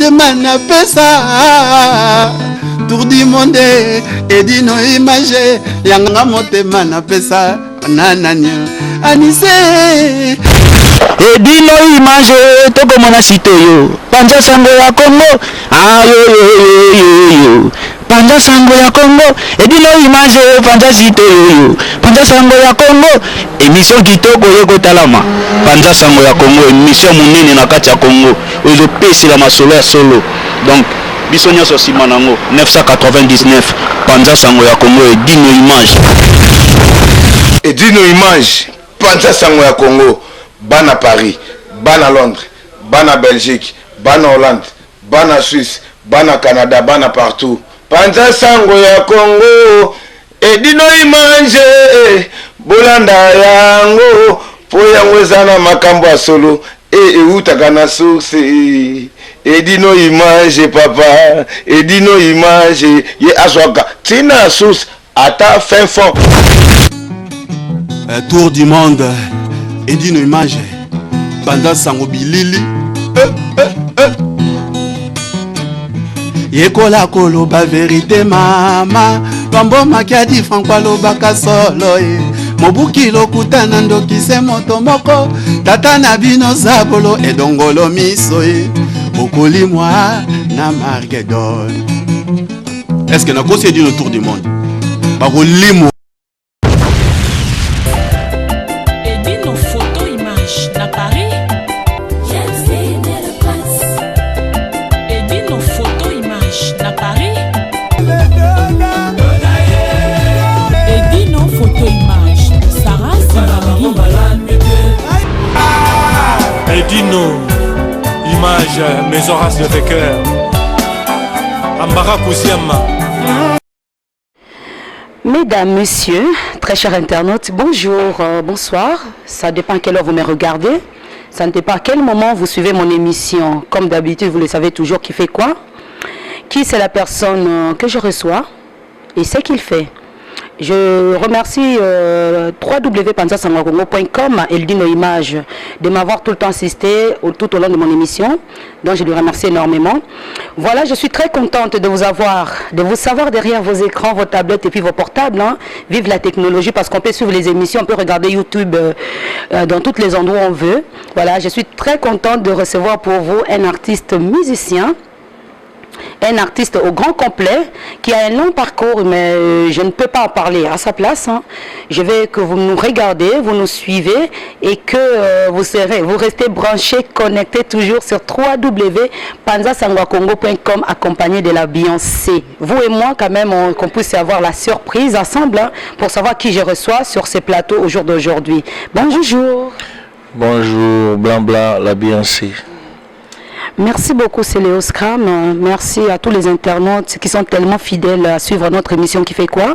motema na pesa tour du monde edino image yanga motema na pesa nanani anise edino image toko mona sitoyo panja sango ya Congo ayo panja sango ya Congo edino image panja sitoyo panja sango ya Congo émission kitoko yeko talama panja sango ya Congo émission munene na kati ya Congo ozo pesi la masolo ya solo donc biso nyonso sima nango 999 panja sango ya Congo edino image panja sango ya Congo bana Paris bana Londres bana Belgique bana Hollande bana Suisse bana Canada bana partout panja sango ya Congo edino image bolanda yango po yango ezana makambo ya solo eutaka na source edino image papa edino image ye azwaka tina source ata fin fond tour du monde edino image panja sango bilili yekola koloba vérité mama pambo makiadi franco alobaka solo mobuki lokutana ndokise moto moko tata na bino zabolo edongolo miso okolimwa na Margedon. Est-ce que nakosi edino tour du monde bakolimwa edino photo image na Paris. Edino image Maison Race de cœur Ambara Kousiama. Mesdames, messieurs, très chers internautes, bonjour, bonsoir. Ça dépend à quelle heure vous me regardez. Ça ne dépend à quel moment vous suivez mon émission. Comme d'habitude, vous le savez toujours qui fait quoi. Qui c'est la personne que je reçois et ce qu'il fait. Je remercie www.panzasangokongo.com et Eldino Image de m'avoir tout le temps assisté tout au long de mon émission. Donc je lui remercie énormément. Voilà, je suis très contente de vous avoir, de vous savoir derrière vos écrans, vos tablettes et puis vos portables. Hein. Vive la technologie parce qu'on peut suivre les émissions, on peut regarder YouTube dans tous les endroits où on veut. Voilà, je suis très contente de recevoir pour vous un artiste musicien. Un artiste au grand complet qui a un long parcours, mais je ne peux pas en parler à sa place. Hein. Je veux que vous nous regardez, vous nous suivez et que vous restez branchés, connectés toujours sur www.panzasangokongo.com accompagné de la Beyoncé. Vous et moi, quand même, qu'on puisse avoir la surprise ensemble hein, pour savoir qui je reçois sur ces plateaux au jour d'aujourd'hui. Bonjour. Bonjour, Blanc Blanc, la Beyoncé. Merci beaucoup, c'est Léo Scram. Merci à tous les internautes qui sont tellement fidèles à suivre notre émission qui fait quoi.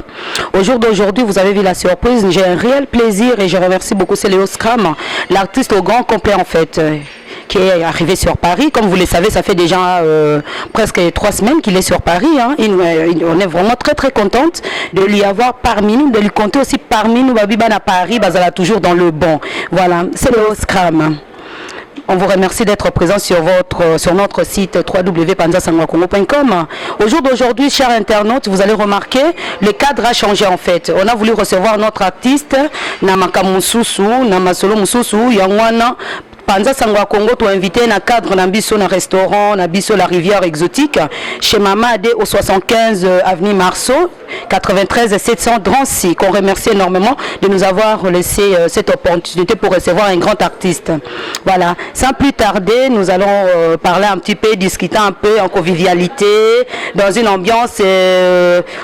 Au jour d'aujourd'hui, vous avez vu la surprise. J'ai un réel plaisir et je remercie beaucoup, c'est Léo Scram, l'artiste au grand complet en fait, qui est arrivé sur Paris. Comme vous le savez, ça fait déjà presque 3 semaines qu'il est sur Paris. Hein. On est vraiment très très contente de lui avoir parmi nous, de lui compter aussi parmi nous. Babiban à Paris, Bazala toujours dans le bon. Voilà, c'est Léo Scram. On vous remercie d'être présent sur notre site www.panzasangokongo.com. Au jour d'aujourd'hui, chers internautes, vous allez remarquer, le cadre a changé en fait. On a voulu recevoir notre artiste, Namaka Moussousou, Namasolo Moussousou, Yangwana, Panza Sangwa Congo, tu invité na cadre na biso na restaurant, na biso la rivière exotique, chez Mama Adé au 75 avenue Marceau, 93 700 Drancy, qu'on remercie énormément de nous avoir laissé cette opportunité pour recevoir un grand artiste. Voilà, sans plus tarder, nous allons parler un petit peu, discuter un peu en convivialité, dans une ambiance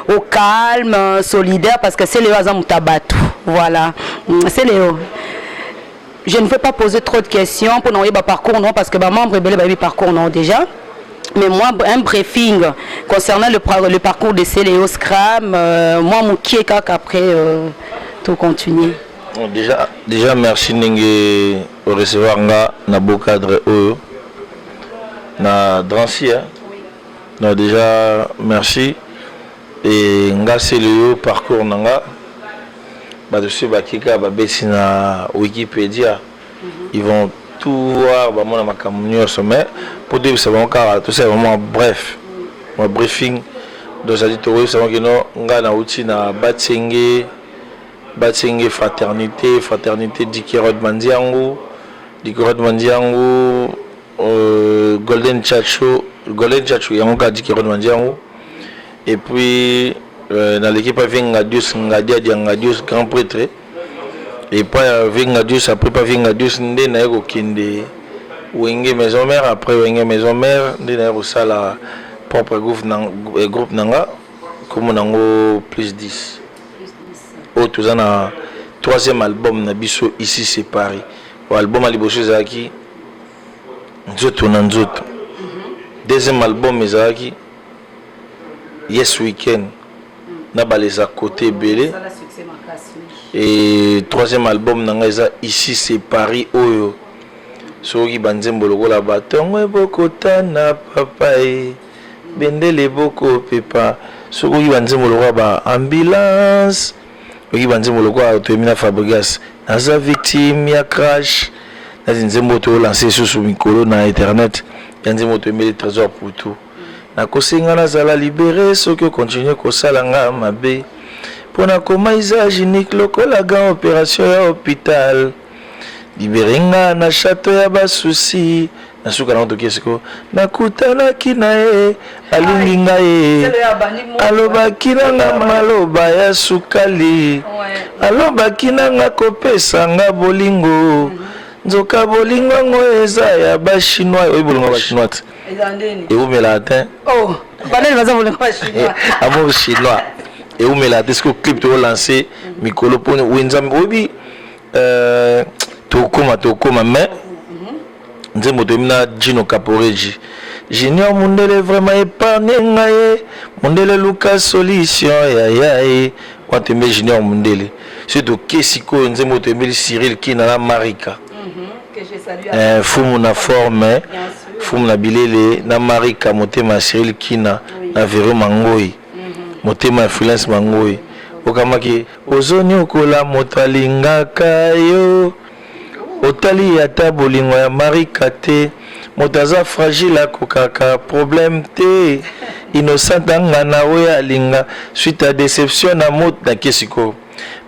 au calme, solidaire, parce que c'est Léo Azamoutabatu. Voilà, c'est Léo. Je ne veux pas poser trop de questions pour n'envoyer parcours, non, parce que ma membre est parcours, non, déjà. Mais moi, un briefing concernant le parcours de Léo Scram, moi, mon qui est après tout continuer. Déjà, merci de recevoir na beau cadre na Drancy. Hein. Déjà, merci. Et c'est le parcours nanga. Dessus Bakika Babesi na Wikipédia, ils vont tour vraiment ma camion sommet pour dire c'est vraiment car tout c'est vraiment bref mon briefing donc ça dit tout c'est que non nga na outil na Batsenge fraternité Dikirod Mandiango Golden Chacho yango Dikirod Mandiango et puis dans l'équipe avec Ngadius grand prêtre et pas Vingadius après pas Vingadius ndé na yeko kinde wenge maison mère après wenge maison mère ndé na yeko sala propre groupe nanga comme nango plus 10 au tout na troisième album na biso ici c'est Paris o album ali bosso zaki nzoto na nzoto deuxième album ezaki Yes Weekend na baleza côté belé. Et troisième album nanga ici c'est Paris oyo soki banzembo lokola batongo bokota na papa bendele boko pepa soki banzembo lokola ba ambulance soki banzembo lokola Tomina Fabregas naza victime ya crash na nzembo to lancer sur mikolo na internet nzembo to emeli trésor pour tout na kosenga na zala libéré soki continuer ko salanga mabe pona komaiza gynique lokola ga opération ya hôpital libérenga na château ya basusi na suka na to kesiko nakutana kinae alinginga ye aloba kinanga maloba ya sukali aloba kinanga kopesa nga bolingo nzoka bolingo ngo eza ya ba chinois oyi bolingo ba chinois et où me latin oh banel baza bolingo ba chinois amo chinois et où me latin ce que clip to lancer mikolo pone wenzambe obi tokoma mais nzembo tomina Gino Caporeji Junior Mundele vraiment épargné ngaye Mundele Lucas solution ya quand me Junior Mundele surtout kesiko nzembo tomeli Cyril Kina na Marika que je salue fumu na forme fumu na bilele na Marika motema Cyril Kina na Vero Mangoi motema influence Mangoi okamaki ozoni okola motalingaka yo otali ata bolingo ya Marika te motaza fragile akokaka problème te innocent ngana we alinga suite à déception na mot na kesiko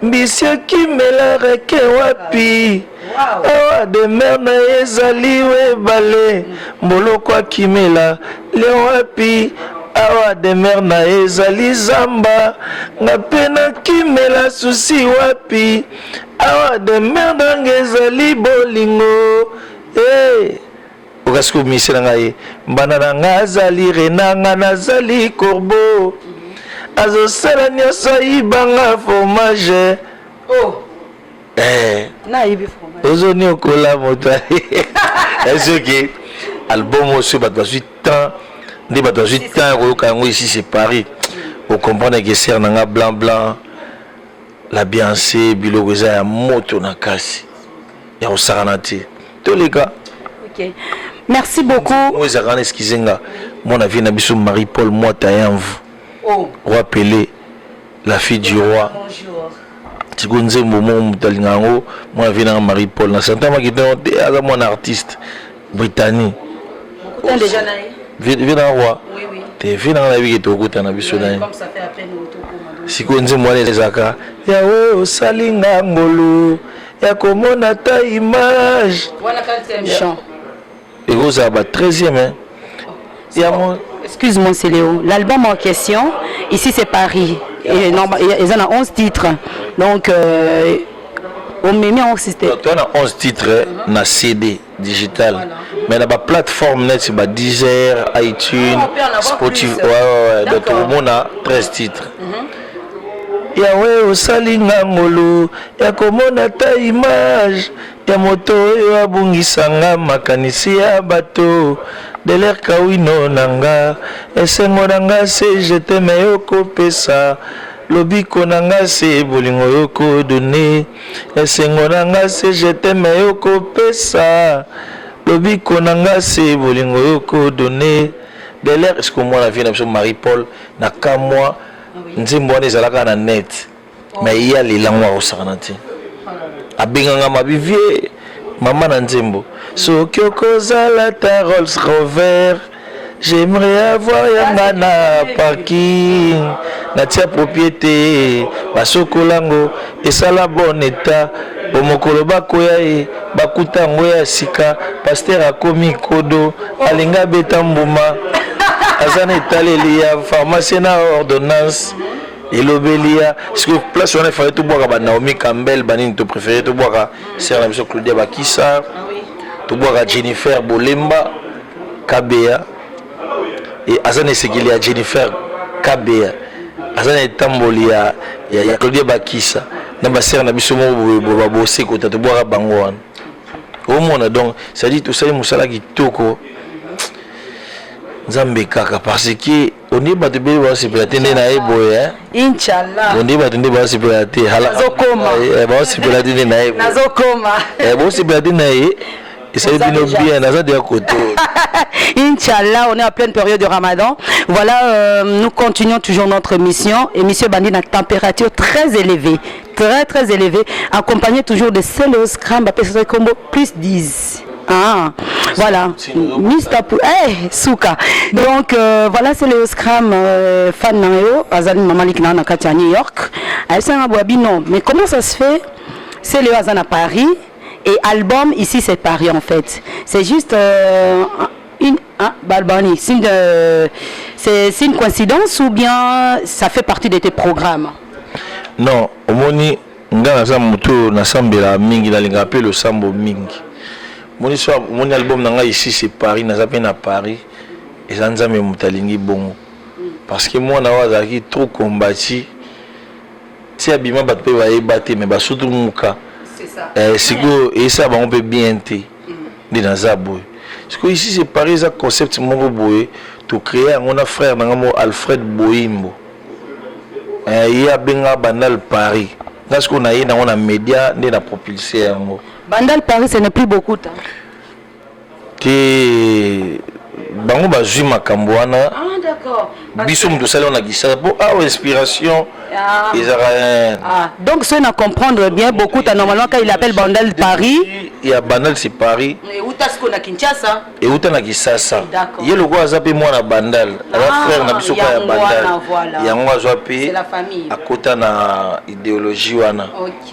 mbisi kimela reke wapi awa de mer na ezali we bale mboloko akimela le wapi awa de mer na ezali zamba nga pena kimela susi wapi awa de mer na ezali bolingo okasiku misela ngai mbana na nga azali renanga nazali corbeau azosala nyonso yibanga fromage ozoni okola moto esoki album oso bato bazwi temps nde bato bazwi temps koyoka yango ici c'est Paris okomprendre ke ser nanga blanc la bianse biloko eza ya moto na kasi ya kosakana te toleka. Merci beaucoup. Moi ezakana eskizenga mwana vie na biso Marie-Paul Mwata Yamvu roi Pelé la fille du roi tiko nzembo mo mutalinga yango mwana vie na Marie-Paul na santama kitano te aza mwana artiste britannique déjà na vie na roi te vie na na biki tokuta na biso na comme ça fait après nous siko nzembo wana ezaka yawe osalinga ngolo ya komona ta image wana 4e chant et vous avez 13e excuse-moi c'est Léo l'album en question ici c'est Paris et ils en ont 11 titres donc on met mis en système tu as 11 titres na CD digital mais la plateforme net c'est Deezer, iTunes, Spotify donc on a 13 titres yawe osalinga ngolo ya komona ta image ya moto oyo abungisanga makanisi ya bato deler kawino nanga esengo nanga se jete me okopesa lobiko nanga se bolingo yoko done esengo nanga se jete me okopesa lobiko nanga se bolingo yoko done deler est-ce que moi la vie na biso Marie-Paul na kamwa nzembo wana ezalaka na net mais iya lelango akosakana te abenganga mabivie Maman Nanzembo. Sokyoko Zalata Rolls Rover. J'aimerais avoir Yangana parking. Natia propriété. Basokolango. Et ça la bonne état. Bomokolo bakoya e. Bakuta ngoya sika. Pasteur akomi kodo. Alinga betambuma. Azana etaleli ya pharmacie na ordonnance. Elobelia. Parce que place on a fait tout boire à Naomi Campbell, Banine te préféré tout boire à Sœur la Claudia Bakissa, tout boire à Jennifer Bolemba, Kabea. Et Azane Segili à Jennifer Kabea. Azane Tambolia, il y a Claudia Bakissa. Namba Sœur na biso mo bosser côté tout boire à Bangoan. Au monde donc, ça dit tout ça Moussala qui toko. Nzambe kaka parce que on est battu ba se platine na eboye Inshallah. On est battu ba se platine hala. Nazokoma. Ba se platine na eboye. Nazokoma. Ba se platine na et ça est bien na za de côté. Inch'Allah, on est en pleine période de Ramadan. Voilà, nous continuons toujours notre émission. Émission Bandit à température très élevée. Très élevée. Accompagné toujours de Célos Cramba Combo plus 10. Ah, voilà. Mr. Souka. Donc, voilà, c'est le Scrum fan Nao, Azali Mamalik na Katia New York. Non, mais comment ça se fait? C'est le Azan à Paris et album ici c'est Paris en fait. C'est juste Balbani. C'est une coïncidence ou bien ça fait partie de tes programmes? Non, au moni ngana za muto na sambela mingi na linga pe le sambo mingi. Mon album nanga ici c'est Paris, nazape na Paris et ça nzambe mutalingi bongo. Parce que moi na wazaki trop combattu. Si abima bat pe va ébattre mais ba surtout muka. C'est ça. Siko et ça ba on peut bien té. Ndi na zabo. Parce que ici c'est Paris ça concept moko boye to créer mon frère nanga mo Alfred Boimbo. Il y a benga banal Paris. Parce qu'on a eu dans un média de la propulser yango. Bandal Paris, ce n'est plus beaucoup. Bango bazui makambo wana. Ah d'accord. Biso mto sala on a gisa pour inspiration. Donc ceux à comprendre bien beaucoup normalement quand il appelle Bandal Paris. Il y a Bandal c'est Paris. Et où t'as ce qu'on a Kinshasa? Et où t'as na Kinshasa? Il y a le gars zappé moi na Bandal. La frère na biso ka ya Bandal. Il y a moi zappé. C'est la famille. À côté na idéologie wana.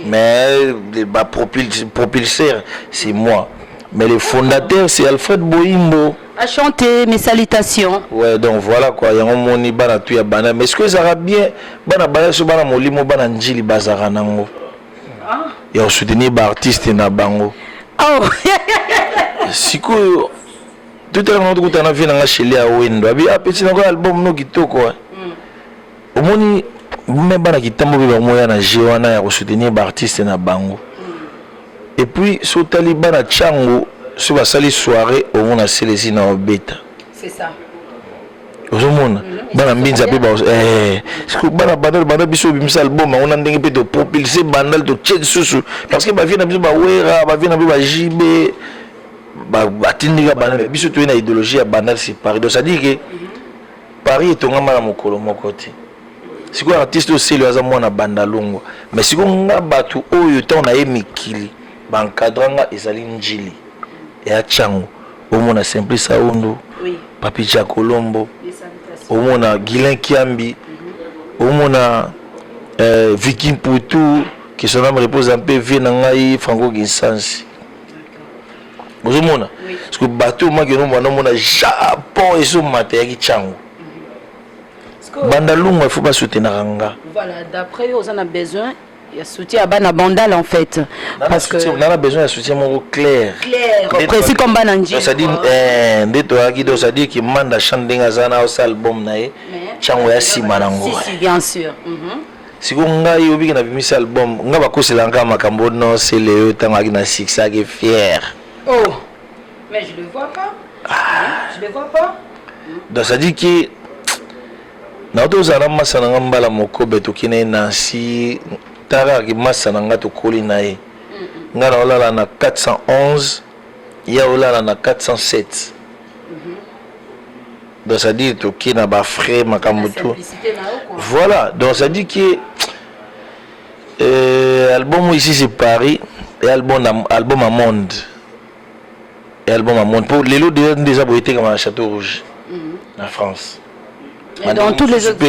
Mais le propulseur c'est moi. Mais le fondateur c'est Alfred Boimbo. À chanter mes salutations. Ouais, donc voilà quoi. Il y a un moni bana tout ya bana. Mais est-ce que ça va bien? Bana bana so bana molimo bana njili bazara nango. Ah. Il y a soutenir ba artiste na bango. Oh. Siko tout à l'heure on a vu na chez Léa Wendo. Abi petit na album no kitoko. Au moni même bana kitambo ba moya na jewana ya soutenir ba artiste na bango. Et puis sur Taliban à Tchango, sur la salle soirée, au monde a Célési na Obeta. C'est ça. Au monde, bana mbinza pe ba c'est que bana bandal biso bimisa album on a ndenge pe de propulser bandal de tched susu parce que ba vient na biso ba wera ba vient na ba jibe ba tindika bandal biso to na idéologie ya bandal c'est Paris. Donc ça dit que Paris est tongama na mokolo moko te. C'est quoi artiste aussi le azamo na bandalongo mais c'est qu'on a batu oyo ta on a emikili bankadranga ezali njili ya Tchango omona Simplice Aondo Papi Cha Colombo omona Guilain Kiambi omona Vicky Poutou qui son âme repose un peu vie na ngai Franco Ginsansi omona parce que bateau ma que nous mona Japon et so maté ya Tchango bandalongo il faut pas soutenir nga. Voilà, d'après eux on a besoin il y a soutien à Bana Bandal en fait parce que on a besoin de soutien mon clair précis comme Bananji. Ça dit ça dit que manda chandinga zana au album nae chango ya simanango. Si bien sûr. Si nga yobi na bimisa album nga bakosela nga makambo non c'est le tanga na Sixa qui est fier. Oh. Mais je le vois pas. Je le vois pas. Donc ça dit que na to zana masana ngambala mokobe to kine Nancy tara ki masana ngato koli nae ngana olala na 411 ya olala na 407 donc ça dit to kina ba frère makambuto voilà donc ça dit que album ici c'est Paris et album à monde et album à monde pour les lots déjà pour été comme un Château Rouge en France. Et dans tous les autres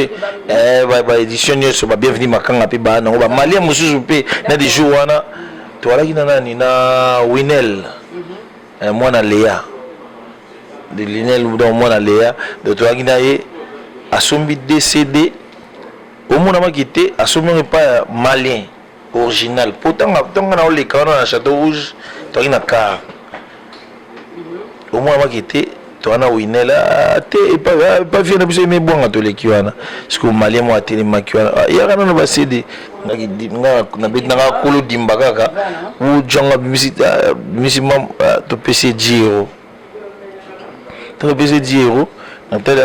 édition sur bienvenue makanga pe ba na ba malien mususu pe na des jours wana to wala kina na Winel moi na Léa de Linel ou dans moi na Léa de to wala kina ye asombi décédé au monde ma quitté asombi pas malien original pourtant na le canard na Château Rouge to kina car au monde ma quitté Toana Winela te pas fier de biso mais bon à tous les kiwana parce que malien moi télé makiwana ya kana ba cd na bit na kolo dimba kaka ou jonga misimam to pc 10 euros to pc 10 euros na télé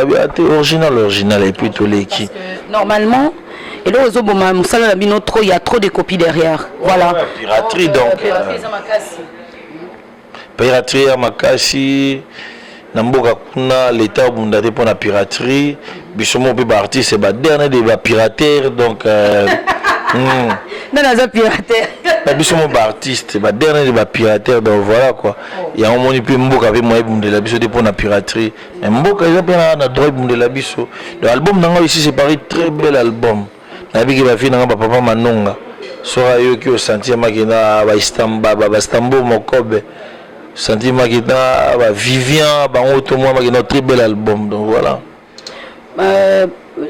original et puis tous les qui normalement et là aux boma musala la bino trop il y a trop de copies derrière voilà piraterie donc piraterie à makasi na mboka kuna l'état obundate pour la piraterie bisomo pe ba artiste ba dernier de ba pirateur donc non la pirateur bisomo ba artiste ba dernier de ba pirateur donc voilà quoi il y a un moni pe mboka pe moyen bundela biso de pour la piraterie mais mboka il y a na droit bundela biso l'album nanga ici c'est pareil très bel album na biki ba fina ba papa manonga sora yo ki o sentir makina ba Istanbul mokobe sentiment qui est Vivian, un très bel album, donc voilà.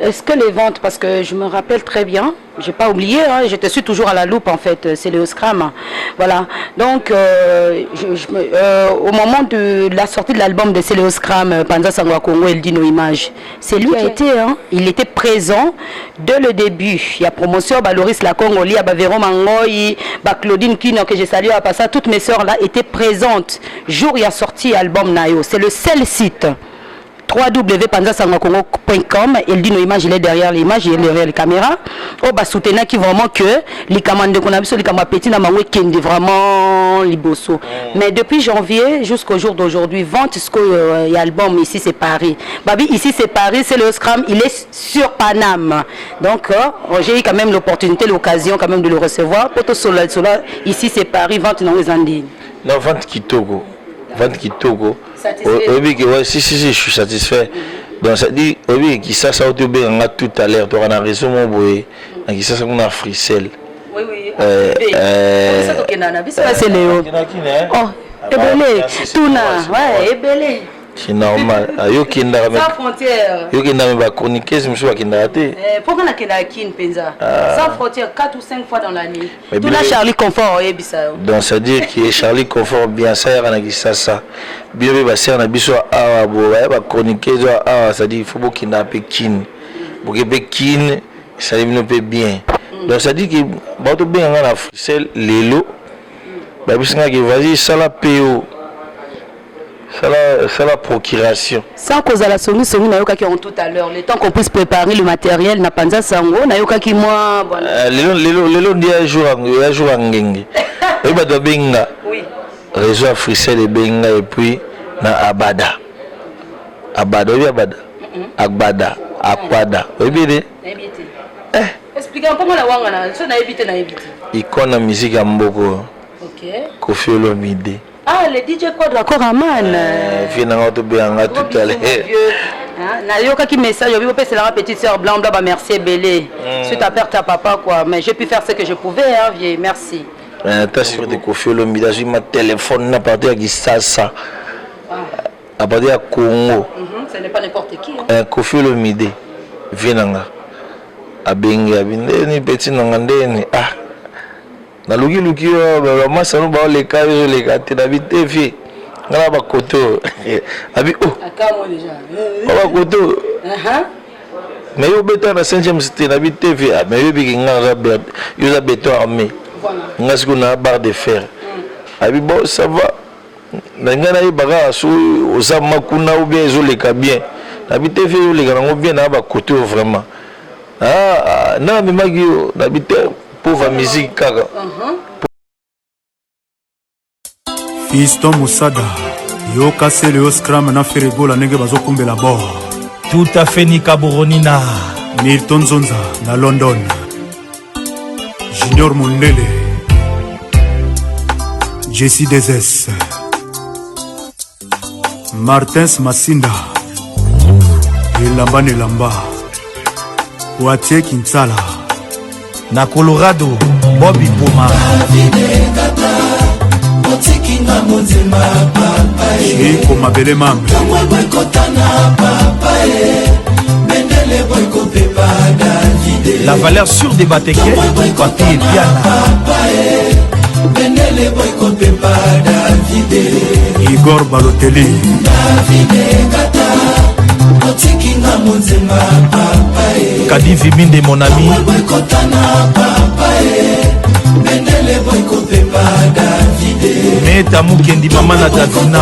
Est-ce que les ventes, parce que je me rappelle très bien, j'ai pas oublié, hein, je te suis toujours à la loupe en fait, c'est le Scram, voilà. Donc au moment de la sortie de l'album de Céléo Scram, Panza Sangwa Congo, il dit nos images. C'est lui qui a été, hein, il était présent dès le début. Il y a promotion, Loris la Congoli, Véron Mangoy, Claudine Kino que j'ai salué à passer, toutes mes sœurs là étaient présentes. Jour il a sorti l'album Nayo, c'est le seul site. www.panzasangakongo.com. Il dit nos images, il est derrière l'image, il est derrière les caméras. Oh bah soutenir qui vraiment que les commandes qu'on a vu sur les caméras petits n'a pas vraiment liboso. Mais depuis janvier jusqu'au jour d'aujourd'hui, vente ce que l'album ici c'est Paris. Babi ici c'est Paris, c'est le Scram, il est sur Paname. Donc j'ai eu quand même l'opportunité, l'occasion quand même de le recevoir. Poto Sola ici c'est Paris, vente dans les Andes. Non, vente Kitoko. Vente Kitoko. Oui, si, je suis satisfait. Donc ça dit, oui, qui ça a été bien tout à l'heure. Tu as raison, mon boy. Qui ça, on a frissel. Oui. C'est Léo. Oh, Ebele. Tuna. Ouais, Ebele. C'est normal. Yo kinda sans frontières. Yo kinda me ba chroniquer, je me suis pas kinda raté. Pourquoi na kinda kin penza? Sans frontières 4 ou 5 fois dans l'année. Tout la Charlie Confort et bisa. Donc ça dit que Charlie Confort bien ça ya na kisasa. Bien ba ser na biso awa bo ba chroniquer ça dit il faut beaucoup kinda Pékin. Pour Pékin, ça devient bien. Donc ça dit que ba to bien na Afrique lelo. Ba bisinga que vas-y ça la PO. C'est la procuration. Sans cause à la songi nayoka qui ont tout à l'heure, le temps qu'on puisse préparer le matériel na panza sango nayoka qui moi lelo dia jour ngenge. Et ba do benga. Oui. Réseau africain de benga et puis na Abada. Abada oui Abada. Agbada, Akwada. Oui bien. Expliquez un peu la wanga na, so na éviter. Icône musique à Mboko. OK. Kofi Olomide. Ah, le DJ Quadra encore à man. Finalement, tout bien, tout à l'heure. Nayoka qui message, c'est la petite sœur blanc, blanc, merci Belé. Suite à perdre ta papa, quoi. Mais j'ai pu faire ce que je pouvais, hein, vieille, merci. T'as sûr de Kofi Olomide, j'ai ma téléphone à partir de Sasa. À partir de Congo. Ce n'est pas n'importe qui. Kofi Olomide, Vinanga. Abengi, abindeni, petit nangandeni. Ah. Na luki ba masano ba le kayo le kati na bitefi ngala ba koto abi oh akamo déjà ba koto mais yo beta na 5e cité na bitefi mais yo bi ngala ba yo za beton armé ngasi ko na barre de fer abi bon ça va na ngana yi baga so osa makuna ou bien zo le ka bien na bitefi yo le ka bien na ba koto vraiment na mi magi na bitefi pauvre musique kaka. Fiston Moussada, yo cassé le Scram na Ferego la nege bazo kumbe la bord. Tout à fait Nika Boronina. Milton Zonza na London. Junior Mundele. Jessie Dezes. Martins Masinda elamba nelamba Watie Kinsala na Colorado Bobby Puma Chico Mabele Mambe la valeur sûre des Bateke Papi et Piana Igor Balotelli Kadi Viminde mon ami Meta Mukendi Mama Natavina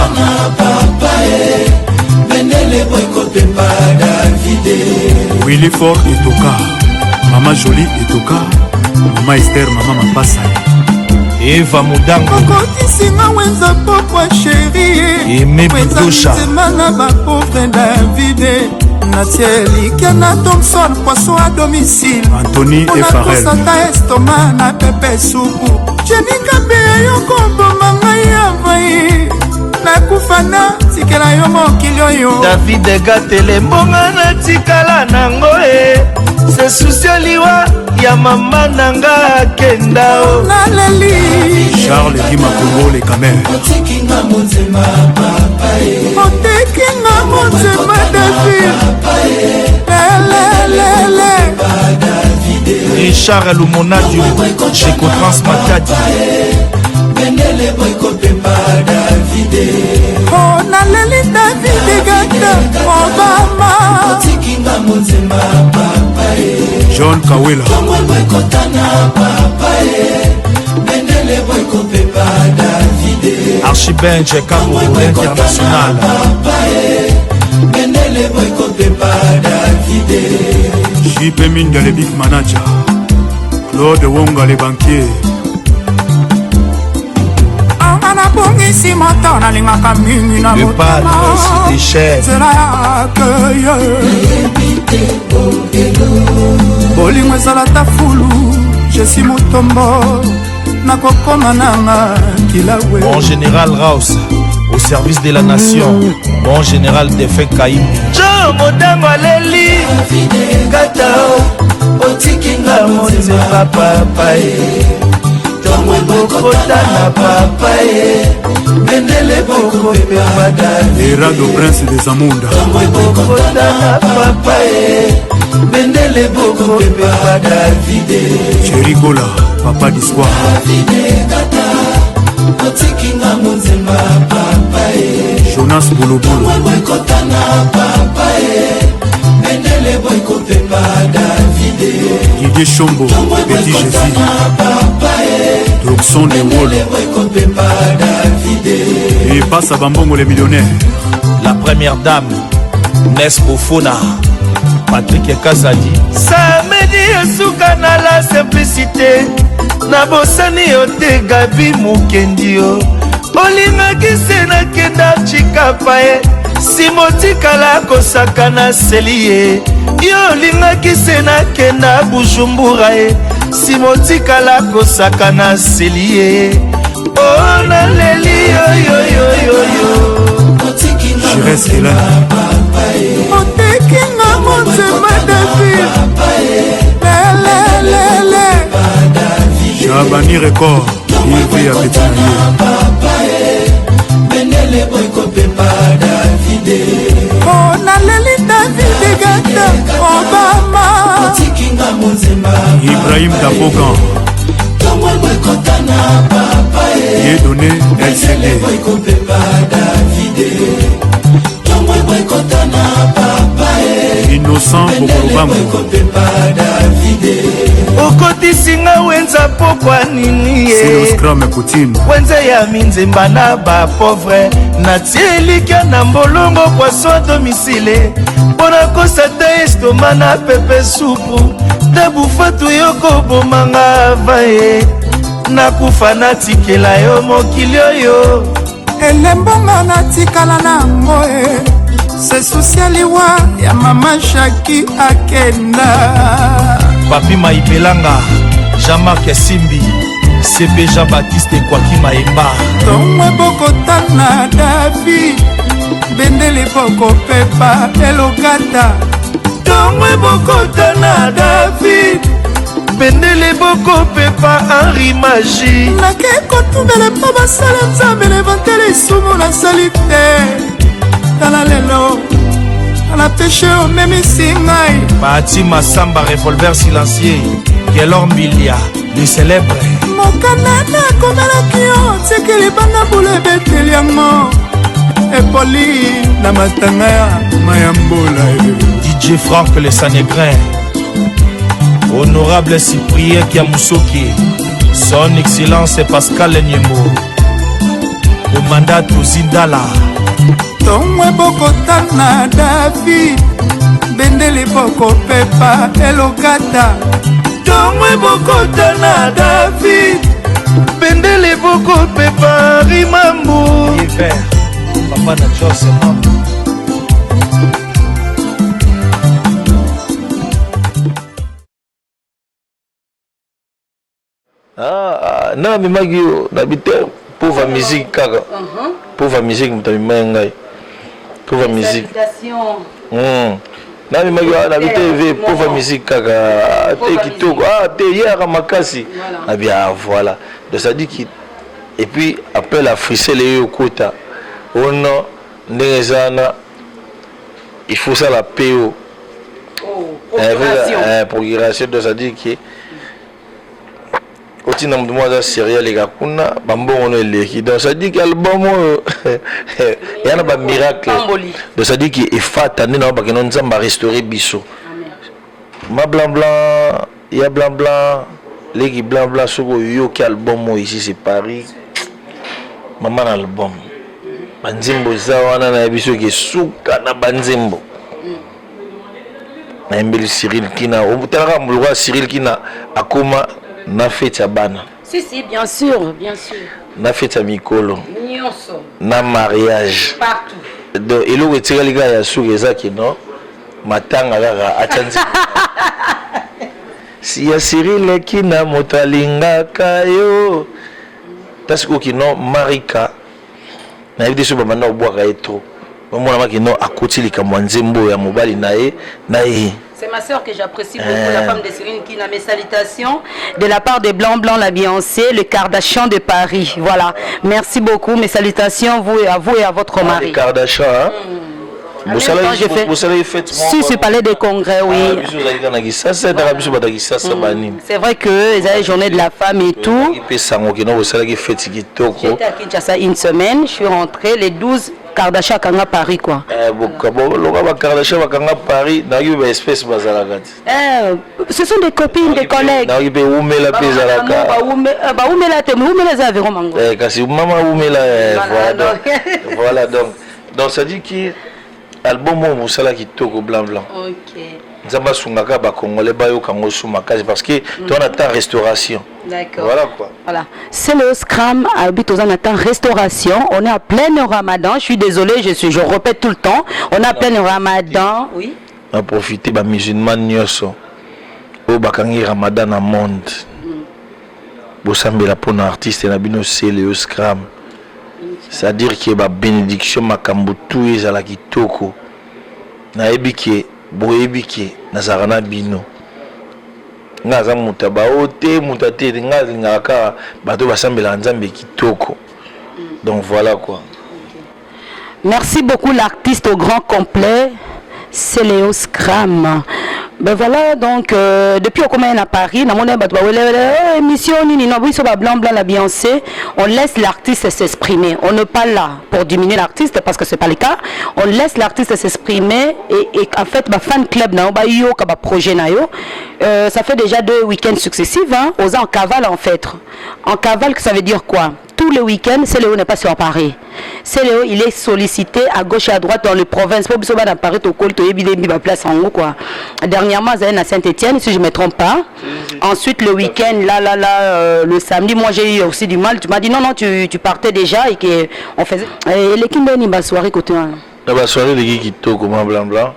Willy Ford Etoka Mama Jolie Etoka Mama Esther Mama Mapasa Eva Mudango Okotisinga wenza pokwa chérie Aimé Bidosha Wenzamizema ba pauvre Davide Natieli Kiana Thompson Poisson à domicile Anthony et Farrell Onakosata estoma na pepe supu Jenika pe yoko bomanga yavai Nakufana tikela yo mokili oyo David Gatele mbonga na tikala nango se susio liwa ya mama nanga kenda o Naleli Charles Guima Congo les Camer Otekinga monzema David Lele Richard Lumonadio Cheko Transmatadi Oh naleli David Gata Obama John Kawela Archibenje Cabo International JP Minda le Big Manager Claude Wonga les banquiers Nabongisi moto nalingaka mingi na motema nzela ya akeuye bolingo ezala ta fulu jesi motombo nakokoma nanga kilawe Bon général Raus au service de la nation Bon général Defe Kaimbi Jo modango aleli Katao Otikinga monzema papa Bokotana papa Bendele boko pepada Erado Prince des Amunda Bokotana papa Bendele boko pepada vide Cherigola Papa d'Histoire Otikinga monzema papa Jonas Bolobolo Bendele boyko pepada vide Didier Chombo Petit Jésus Droxon de Wall Et passe à Bambongo les millionnaires La première dame Nespo Fona Patrick Kazadi Samedi esuka na la simplicité Na bosani ote Gabi Mukendio Olingaki se nakenda chikapa simotikala kosakana selie yo olingaki se nakenda Bujumbura simotikala kosakana selie o naleli yoyoyoyoyo Chires Hélène otekinga motema David lelelele Chabani Record Yves ya Petinaye Benele boyko pepa David Oh naleli David Gata Obama otikinga monzema Ibrahim Dapogan Tomwe boyko tana papa Yedone LCD boyko pepa David Tomwe boyko tana papa Innocent Bokolobango okotisinga wenza pokwa nini Scrum Poutine wenza ya minzemba na bapauvre natielikya na mbolongo poisson domicile mpona kosata estoma na pepe supu te bufatu yo kobomanga vaye nakufa natikela yo mokili oyo elembonga natikala nango se susia liwa ya mama Jackie akenda Papi Maipelanga Jean-Marc Simbi CP Jean-Baptiste Kwaki Maemba tomwe bokotana David bendele boko pepa elokata ntongo ebokota na David bendele boko pepa Henri Magie nake kotumele mpo basala nzambe levante lisumu nasali te tala lelo ala peche omemisi ngai Bati Massamba revolver silencieux Kelor Mbilia le célèbre mokanda nakomelaki yo tiki libanga bula ebeteli yango epoli na matanga ya mayambola DJ Franck le Sanégrin Honorable Cyprien Kiamusoki Son Excellence Pascal Nyemo Commandant Zindala ntongo ebokota na David bendele boko pepa elokata ntongo ebokota na David bendele boko pepa Rimambo Hiver Papa na Jose Mambo na mimaki yo nabite pauvre musique kaka pauvre musique mutamima ngai pauvre musique na mimaki yo nabite ve pauvre musique kaka te kitoko te yaka makasi na bien voilà donc ça dit que et puis après la frisselle yo kota ono ndezana il faut ça la PO procuration donc ça dit que otina mtu mmoja serial les gars kuna bambongo no eleki donc ça dit que album yana ba miracle donc ça dit que efata ndina ba keno nzamba restaurer biso ma blanc blanc ya blanc blanc les blanc blanc soko yo ki album ici c'est Paris maman album banzimbo za wana na biso ke suka na banzimbo na mbeli Cyril Kina obutaka mulwa Cyril Kina akoma na fête ya bana si bien sûr na fête ya mikolo nyonso na mariage partout donc elo retira les gars ya suka ezaki non matanga kaka achanzi si ya Cyril Kina motalingaka yo tasiko kino Marika na evide so bamana obwaka etro bomona makino akoti likamwa nzembo ya mobali nae c'est ma sœur que j'apprécie beaucoup, la femme de Cyril Kina. Mes salutations de la part de Blanc Blanc, la Beyoncé, le Kardashian de Paris. Voilà. Merci beaucoup. Mes salutations à vous et à votre mari. Le Kardashian, hein? Vous savez, faites si je parlais des congrès, oui. C'est vrai que les journées de la femme et tout. J'étais à Kinshasa une semaine, je suis rentrée les 12 Kardashian Kanga Paris quoi. Ce sont des copines, des collègues. Voilà donc ça dit que album vous savez qui toko blanc blanc. OK. Nzamba sungaka ba congolais ba yo kango sumakazi parce que toi on attend restauration. D'accord. Voilà quoi. Voilà. C'est le Scram habite aux attend restauration. On est en plein Ramadan. Je suis désolé, je répète tout le temps. On est en plein Ramadan. Oui. On a profité ba musulman nyoso. O bakangi Ramadan na monde. Bo sambela pona artiste na bino c'est le Scram. C'est-à-dire que ba bénédiction makambo tout ezala kitoko. Na ebike boyebike nazarana bino. Ngaza mutaba ote mutate ngaza ngaka bato basambela nzambe kitoko. Donc voilà quoi. Merci beaucoup l'artiste au grand complet, c'est Léo Scram. Ben voilà donc depuis on commence à Paris, na mona bato ba émission ni non oui so ba blanc blanc la Beyoncé, on laisse l'artiste s'exprimer. On n'est pas là pour diminuer l'artiste parce que c'est pas le cas. On laisse l'artiste s'exprimer et en fait ba fan club na ba yo ka ba projet na yo. Ça fait déjà 2 week-ends successifs hein, aux en cavale en fait. En cavale que ça veut dire quoi? Tous les week-ends, c'est Léo n'est pas sur Paris. C'est Léo, il est sollicité à gauche et à droite dans les provinces. Pour que Paris, au col, il va place en haut quoi. Dernièrement, ils allaient à Saint-Étienne, si je ne me trompe pas. Ensuite, le week-end, le samedi, moi j'ai eu aussi du mal. Tu m'as dit non, tu partais déjà et qu'on faisait. Et l'équipe de la soirée côté. La soirée, les gars qui toquent comme blanc blanc.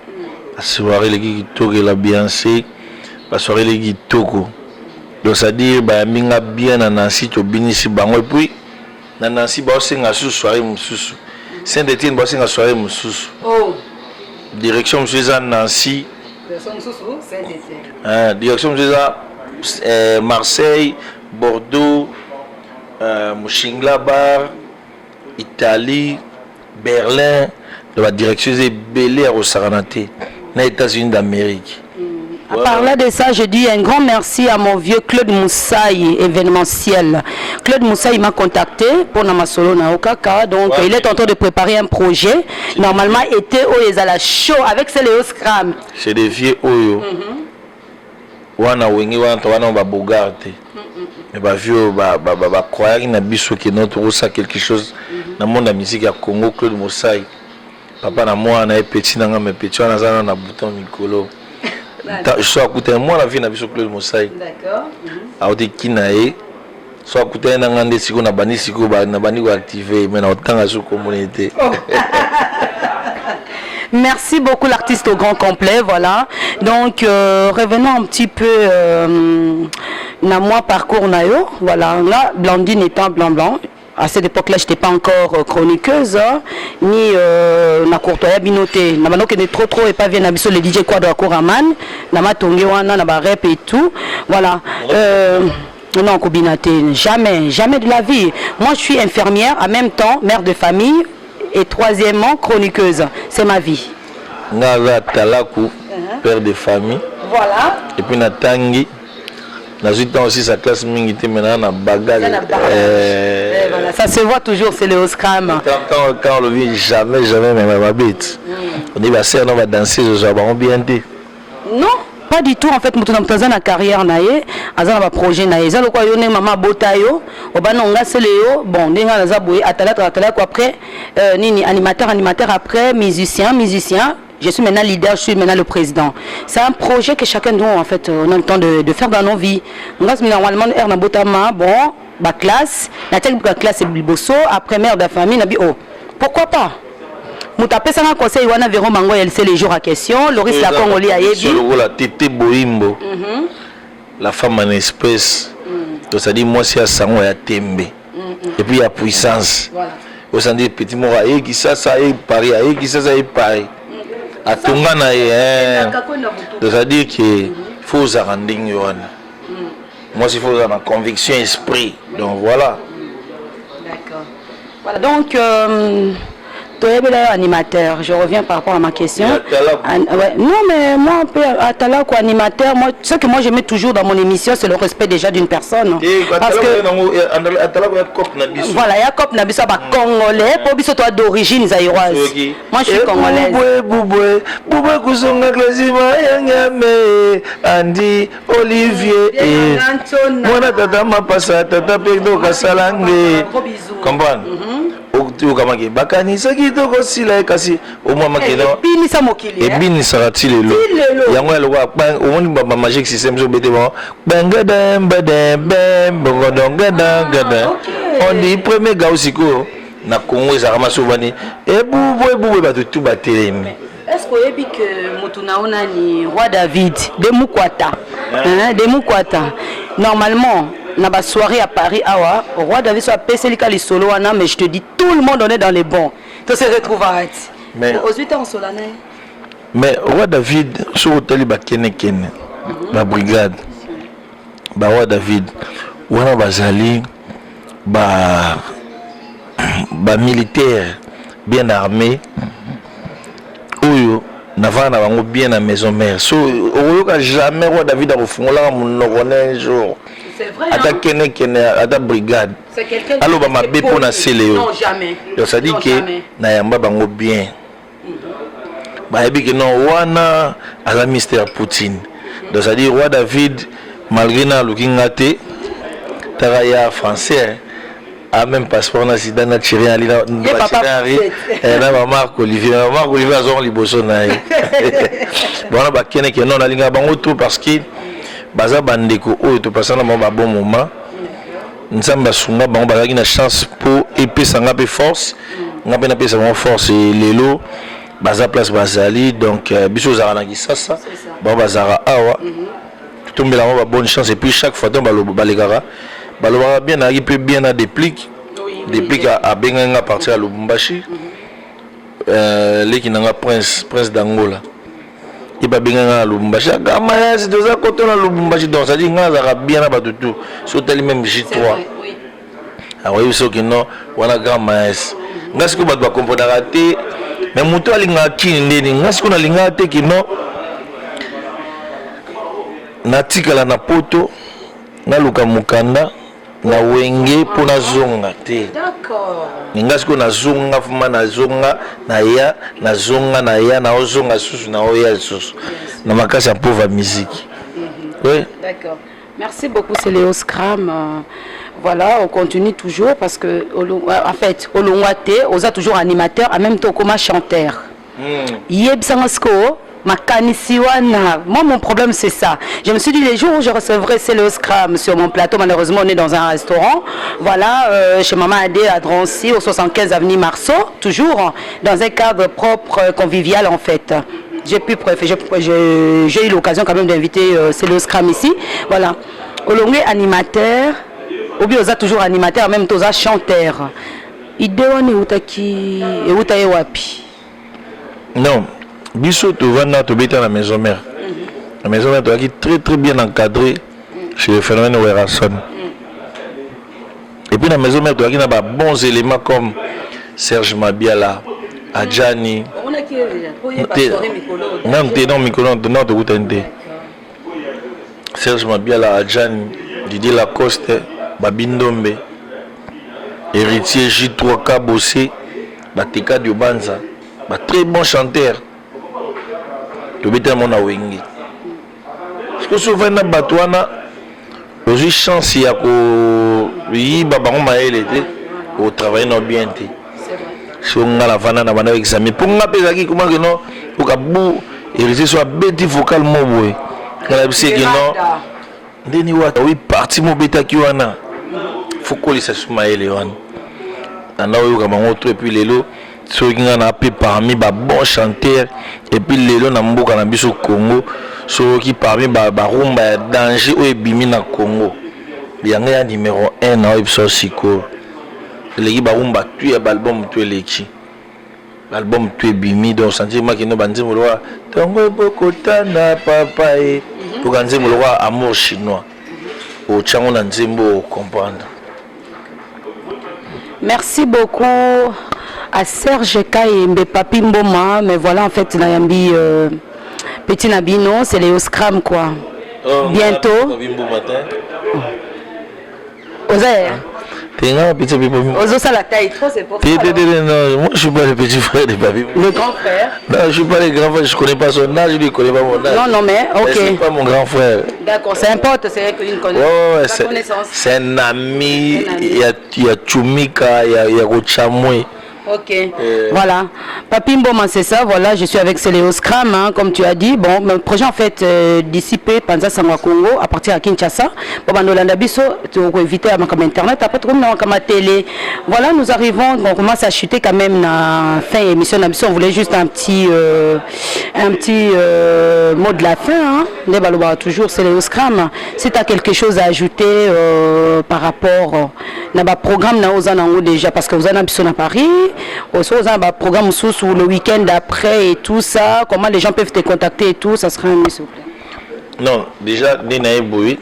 La soirée, les gars qui toquent la Beyoncé. La soirée, les gars qui toquent. Donc ça dit, bah, minga bien à Nancy, tu binisi bango et puis. Nancy ba osenga su soirée mususu Saint-Étienne bosi nga soirée mususu. Oh. Direction monsieur Nancy. Saint-Étienne. Direction monsieur Marseille, Bordeaux, Mouchingla Bar, Italie, Berlin. La direction est belée au Saranaté, les États-Unis d'Amérique. En parlant de ça, je dis un grand merci à mon vieux Claude Moussaï, événementiel. Claude Moussaï m'a contacté pour Namasolo Naokaka, donc il est en train de préparer un projet. Normalement, été où il y a la show avec Céléo Scram. C'est des vieux Oyo. Wana wengi wana ba bogarte. Mais ba vieux ba croire qu'il n'a biso que notre rosa quelque chose dans le monde de la musique à Congo. Claude Moussaï. Papa na moi na petit na me petit wana zana na bouton mikolo. Je suis à côté de moi, la vie n'a pas sur Claude Moussaï. D'accord. A qui n'a eu, soit à côté d'un an de Siko, n'a pas ni Siko, n'a pas ni activé, mais n'a autant à la communauté. Merci beaucoup l'artiste au grand complet, voilà. Donc revenons un petit peu dans mon parcours nayo, voilà. Là, Blandine étant blanc. À cette époque-là, je n'étais pas encore chroniqueuse, ni na courtoya binoté. Na mano que trop et pas bien abisso le DJ Quadro Akoraman, na matonge wana na ba rap et tout. Voilà. Non, Kobinaté, jamais de la vie. Moi, je suis infirmière, en même temps mère de famille et troisièmement chroniqueuse. C'est ma vie. Ngala Talaku, père de famille. Voilà. Et puis Natangi. Dans aussi sa classe mingité maintenant na bagage. Voilà, ça se voit toujours, c'est le Oscram. Quand on le vit, jamais, même ma bête. On dit, bah, on va danser, je vais bien dire. Non, pas du tout. En fait, je suis dans carrière, je suis projet. Je suis maman Botayo, bon, après, animateur après, musicien. Je suis maintenant leader, je suis maintenant le président. C'est un projet que chacun de nous, en fait, on a le temps de faire dans nos vies. Normalement, bon, ma classe, la classe est Bilbosso, après mère de la famille, on a dit, oh, pourquoi pas? Moutapé ça un conseil, on a Véron Mango, elle sait les jours à question, Loris la Congolais à Yebi. La Tété Boimbo, la femme en espèce, ça dit, moi, c'est à Sango et à Tembe. Et puis, il y a puissance. On s'en dit, petit mot, qui ça, est Paris, qui ça, est Paris. À Tongana, c'est-à-dire qu'il faut se rendre. Moi, il faut avoir conviction, esprit. Donc voilà. D'accord. Voilà, donc, animateur, je reviens par rapport à ma question. Ouais. Non, mais moi, un peu Atala, animateur, moi, ce que moi je mets toujours dans mon émission, c'est le respect déjà d'une personne. Parce que voilà, il y a Cop Nabiso, congolais, pour biso toi d'origine zaïroise. Moi, je suis congolaise. Andy, Olivier, moi, tata ma passa, tata Pedro Kasalangue. Comprends? Bakanisa kitoko sila kasi au moins makena binisa mokili binisa ratilelo yango elwa bang omoni ba magic system so bete bon bangada on dit premier gars osiko na Congo za ramasovani ebubo bato tout batelemi. Est-ce que vous que Motunaona ni roi David de Mukwata, de Mukwata. Normalement na ba soirée à Paris awa roi David soit peselika li solo wana, mais je te dis tout le monde on est dans les bons. Tu se retrouves à mais aux 8 ans solennel. Mais roi David sur hôtel ba kene ba brigade ba roi David wana bazali ba militaire bien armé oyo navana bango bien na maison mère. So oyoka jamais roi David a refongola mon un jour. C'est vrai. Ata kene ata brigade. C'est quelqu'un alors ba mabe pona seleo. Non jamais. Donc ça dit que na yamba bango bien. Ba ebi que non wana ala Mr Poutine. Donc ça dit roi David malgré na lukingate taraya français a même passeport na sida na tiré ali na Marc Olivier azon liboso na ye. Bon ba kene que non alinga bango tout parce que baza bandeko oyo to pasana mo ba bon moment. Nzamba sunga bango bazaki na chance pour épesa nga pe force. Nga pe na pesa mo force lelo baza place bazali donc biso za na kisasa. Bon bazara awa. Tomber la ba bonne chance et puis chaque fois dans balekara baloba bien na peut bien na déplique à benga partir à Lubumbashi leki nanga prince d'Angola il ba benga na Lubumbashi kama ya c'est doza koto na Lubumbashi donc ça dit nga za bien na batutu sur tel même J3 ah oui so que non wana grand maes nga siko ba comprendre raté mais muto alinga kini ndeni nga siko na linga te kino natikala na poto na luka mukanda na wenge pona zonga te d'accord ninga siko na zonga fuma na zonga na ya na ozonga susu na oya susu na makasi ya pauvre musique oui d'accord merci beaucoup c'est Léo Scram voilà on continue toujours parce que en fait olongwate oza toujours animateur en même temps comme chanteur yebsangasko moi mon problème c'est ça. Je me suis dit les jours où je recevrai Léo Scram sur mon plateau, malheureusement on est dans un restaurant, voilà, chez Maman Adé à Drancy au 75 avenue Marceau, toujours dans un cadre propre, convivial en fait. J'ai eu l'occasion quand même d'inviter Léo Scram ici, voilà. Olongwe animateur, Obioza toujours animateur, en même temps chanteur. Idéone utaki et utaye wapi? Non. Biso tu vas na tobeta la maison mère. La maison mère est très bien encadrée chez le phénomène Werason. Et puis la maison mère tu as des bons éléments comme Serge Mabiala, Adjani. On a qui déjà non Mikolo non de Goutende. Serge Mabiala, Adjani, Didier Lacoste, Babindombe, héritier J3 Kabossé, Bateka Diobanza, très bon chanteur. Tu veux mon awengi. Parce que souvent na batwana, j'ai chance ya ko yi baba ngoma elete au travailler no bien té. Si on a la vana na bana examen pour nga pesa ki comment que non pour ka bu héritier soit beti vocal mo boy. Kala bisi que non. Ndeni wa oui parti mo beta ki wana. Faut ko lisa suma ele wana. Na oyo ka bango trop et puis lelo ceux qui ont appelé parmi les bons chanteurs et puis les gens dans le Congo ceux qui parmi les rumba danger ou bimi na Congo il y a numéro 1 na Ipso Siko les qui rumba tu album tu leki l'album tu bimi donc sentiment que no banzi molwa tongo bokota na papa et pour ganzi molwa amour chinois au chango na nzembo comprendre. Merci beaucoup à Serge Kayembe Papi Mboma, mais voilà en fait Nayambi Petit Nabino, c'est Léo Scram quoi. Oh, bientôt. Osaï. Ozo ça la taille trop c'est pour ça. Non, moi je suis pas le petit frère de Papi. Le grand frère. Non, je suis pas le grand frère, je connais pas son âge, je ne connais pas mon âge. Non, mais ok. Je suis pas mon grand frère. D'accord, c'est important, c'est une connaissance. C'est un ami, il y a Tchoumika, il y a Gochamwe. Ok, voilà. Papi Mboma, c'est ça, voilà, je suis avec Léo Scram, hein, comme tu as dit. Bon, mon projet en fait, dissipé Panza Sangwa Congo, à partir de Kinshasa. Bon, ben, Nolanda Bisso, tu vas éviter à ma internet, après, tu vas ma télé. Voilà, nous arrivons, on commence à chuter quand même dans la fin de l'émission. On voulait juste un petit mot de la fin, hein. Toujours Léo Scram. Si tu as quelque chose à ajouter par rapport à programme, déjà, parce que vous en avez à Paris. Aussi, on a un programme sous le week-end après et tout ça. Comment les gens peuvent te contacter et tout, ça sera un s'il vous plaît. Non, déjà, Boui,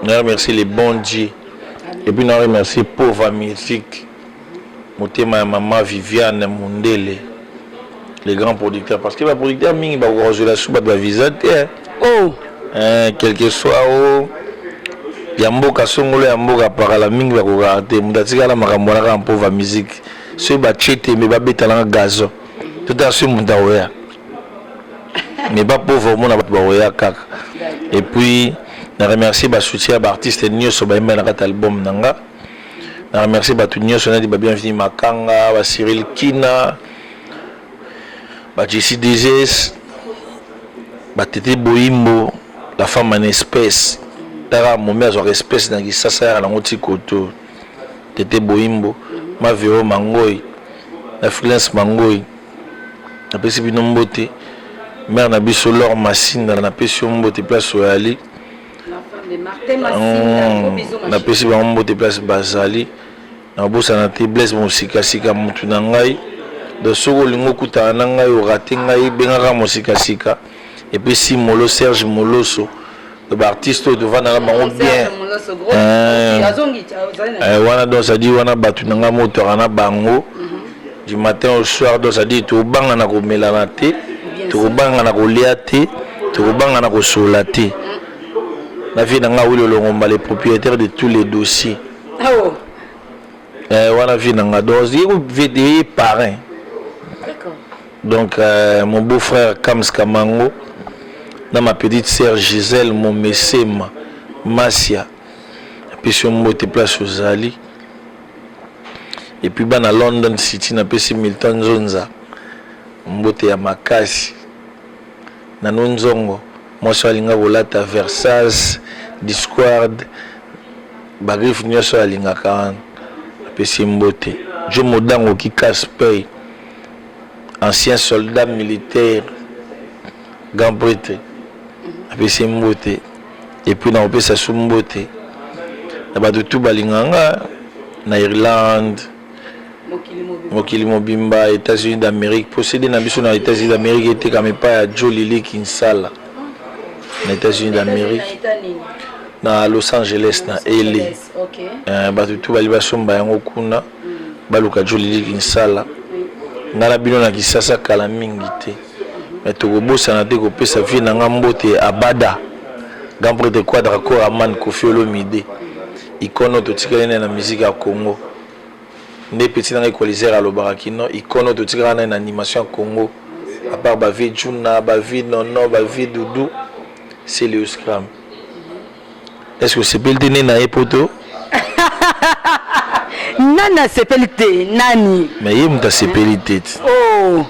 nous remercions les bons dieux. Et puis nous remercions pauvre musique. Motema maman Viviane Mundele, les grands producteurs. Parce que les producteurs, ils vont rejoindre la soupe de la visite. Oh! Quel que soit, Yamboka Songolo, Yamboka Parala, Ming va regarder. Moudatika la Marambola en pauvre musique. Ceux qui ont mais pas bêta dans gazon. Tout à fait, mon daouya. Mais pas pauvre, mon daouya kak. Et puis, je remercie le soutien de l'artiste Nio sur l'album Nanga. Je remercie tout Nio sur Bienvenue Makanga, Cyril Kina, Jessie Dezes, Tété Boimbo, la femme en espèce. Mon mère a espèce dans ça sert à la moitié koto. Tété Boimbo. Ma véro mangoy, la freelance mangoy, la pesi binombote, mère na biso lor machine dans la pesi ombote place Oali, la pesi binombote place Bazali, na bosa na te blesse mon sika mutu na ngai, de soko lingo kuta nanga yo ratenga ibengaka mosikasika et puis si Molo Serge Moloso le artiste de vana bango bien wana donc ça dit wana batu nanga moteur na bango du matin au soir donc ça dit to banga na ko melana te to banga na ko lia te to banga na ko sola te la vie nanga wilo longomba les propriétaires de tous les dossiers wana vie nanga donc il parrain. Donc mon beau-frère Kams Kamango, dans ma petite sœur Gisèle, mon Messema, Massia, et puis sur mon place aux Ali. Et puis à London City, na pesi Milton Zonza, mbote ya makasi. Na nonzongo, moi so alinga volata Versailles, Discord, bagrif nyoso alinga kan, pesi mbote. Jo modango ki Caspey. Ancien soldat militaire, grand prêtre, après c'est mboté, et puis dans le ça sous mboté, là-bas de tout balinganga, na Irlande, Mokili Mobimba, États-Unis d'Amérique, possédé dans les États-Unis d'Amérique, était quand même pas à Joe Lily Kinsala, les États-Unis d'Amérique, dans Los Angeles, dans LA, bah de tout balibation bayango kuna, baluka Joe Lily Kinsala. Ngala bino na kisasa kala mingi te mais tokobosa na te kopesa vie na ngambote abada gambre de quadra ko aman Koffi Olomide ikono to tikana na musique ya Congo ne petit na equalizer à l'obarakino ikono to tikana na animation Congo à part ba vie Juna ba vie Nono ba vie Doudou c'est le scram. Est-ce que c'est belté na epoto Nana sepelité, nani. Mais il y a sepelité. Oh,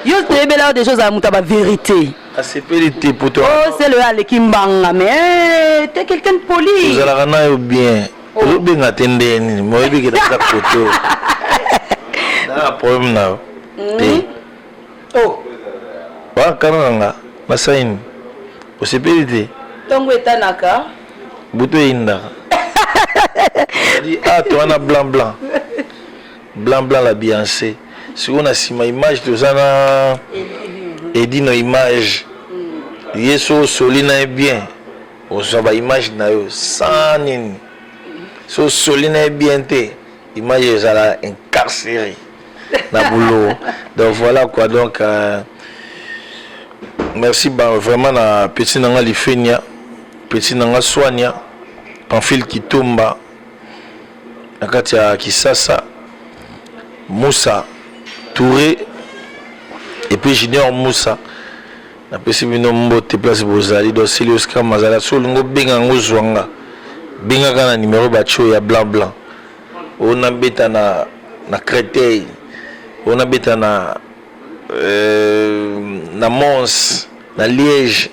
yo te là des choses à la vérité. La sepelité pour toi. Oh, c'est le hale qui mbanga, mais t'es quelqu'un de poli. Vous allez bien. Vous bien attendre, moi je vais faire la photo. N'a problème là. Oh. Wa kananga, masaini. Au sepelité. Tongo etanaka. Buto inda. Ah, tu as blanc blanc la Beyoncé. Si on a si ma image de Zana et dit nos images, yeso solina est bien. On s'en va image na yo sans nini. So solina est bien te image est à incarcéré na boulot. Donc voilà quoi donc merci vraiment na petit nanga lifenia, petit nanga soigna. Pamphile Kitomba, Nakatia Kisasa, Moussa Touré, et puis Junior Moussa. Na pesi bino mbote place bozali do Silius Kamazala solungo benga ngozwanga. Benga kana numéro bacho ya blanc blanc. On a beta na Créteil. On a beta na Mons, na Liège.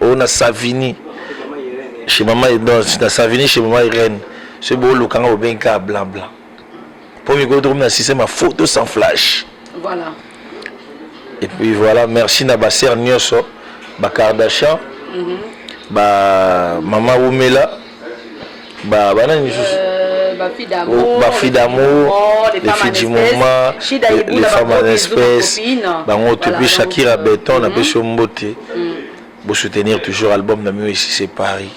On a Savigny. Chez maman dans Savigny chez maman Irène. C'est beau le kanga au benga blanc blanc. Pour me retrouver dans système à photo sans flash. Voilà. Et puis voilà, merci na ba sœur Nyoso, ba Kardashian, ba maman Oumela, ba nani ba fille d'amour, les filles du moment, les femmes en espèce, ba ngoto puis Shakira Béton na peso mbote. Pour soutenir toujours l'album na mieux ici c'est Paris.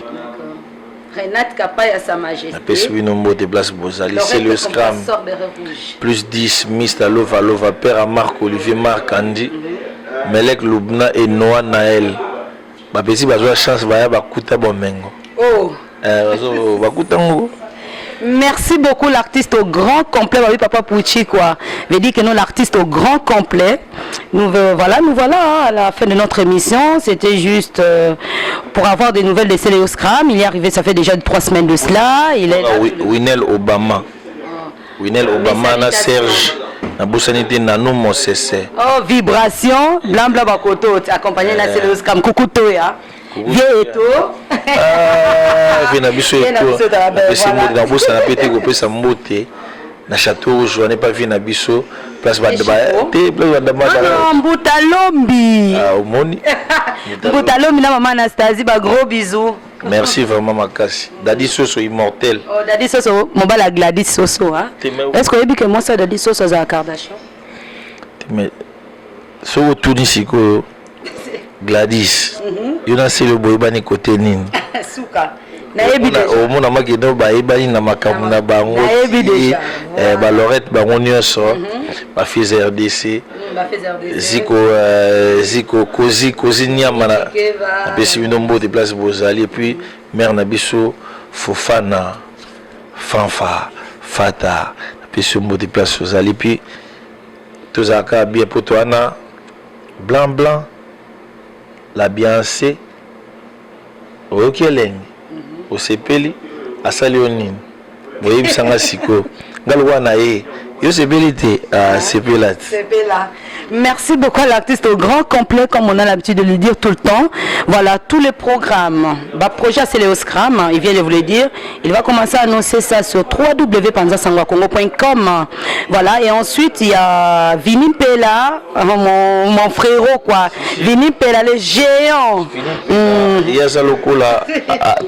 Renate Kapaya Sa Majesté. La peso binombo de place Bozali, c'est le scram. Plus 10 Mr. Lova Lova Père à Marc Olivier Marc Andy, Melek Lubna et Noah Naël. Ba pesi bazwa chance ba ya ba kuta bomengo. Oh. Ba kuta ngo. Merci beaucoup l'artiste au grand complet, oui papa Pouchi quoi. Veut dire que nous l'artiste au grand complet. Nous voilà à la fin de notre émission. C'était juste pour avoir des nouvelles de Céléo Scram. Il est arrivé, ça fait déjà 3 semaines de cela. Il est Winel Obama. Winel Obama na Serge. Na bosanité nano Mosese. Oh vibration, blanc blanc bakoto accompagné na Céléo Scram Kukuto ya. Vieux eto. Ah, vient biso eto. C'est moi dans bossa na pété ko pesa mbote. Na château rouge, on n'est pas vu na biso place Badaba. Te place Badaba. Ah Mbutalombi. Ah au moni. Mbutalombi na maman Anastasie, ba gros bisous. Merci vraiment Makasi. Dadi Soso immortel. Oh Dadi Soso, mon bala Gladys Soso hein. Est-ce que vous savez que moi ça Dadi Soso za Kardashian? mais ce que tout ici Gladys yo na selo boyebani côté nini suka omona makino bayebani na makambo na bango balorette bango nyonso bafise RDC ziko kozi nyama na apesi bino mbote place bozali et puis mère na biso Fofana Fanfa Fata apesi mbote place bozali puis tozalaka bien po toana blanc la Beyoncé oyoki elenge osepeli asali yo nini boyebisanga siko ngali wana ye yo sepeli te sepela te. Merci beaucoup à l'artiste au grand complet, comme on a l'habitude de le dire tout le temps. Voilà, tous les programmes. Projet c'est Léo Scram, il vient de vous le dire. Il va commencer à annoncer ça sur www.panzasangoakongo.com. Voilà, et ensuite il y a Vini Pella, mon frérot quoi. Vini Pella, le géant. Il y a ça lokola,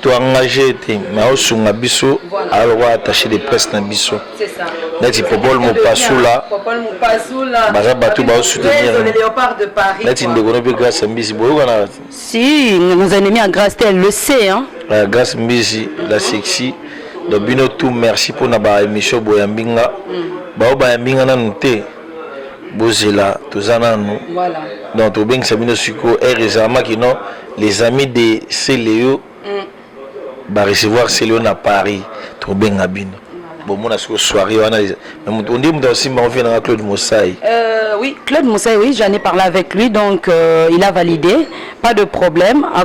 tu engagé, mais au sunga biso, alors attaché des presses na biso. C'est ça. Neti popol mo pasula. Baza batu ba soutenir. Le léopard de Paris. Neti ndeko no grâce mbisi boyo kana. Si, nos ennemis en grâce, elle le sait hein. Grâce mbisi la sexy. Donc bino tout merci pour na ba émission boyambinga. Ba boyambinga na nté. Bozela tozana nous. Voilà. Donc to beng sabino suko et récemment qui non les amis de Céléo ba recevoir Céléo na Paris. To beng abino. Bon, mon soirée, on dit aussi Claude Moussaï. Oui, Claude Moussaï, oui, j'en ai parlé avec lui, donc il a validé, pas de problème, à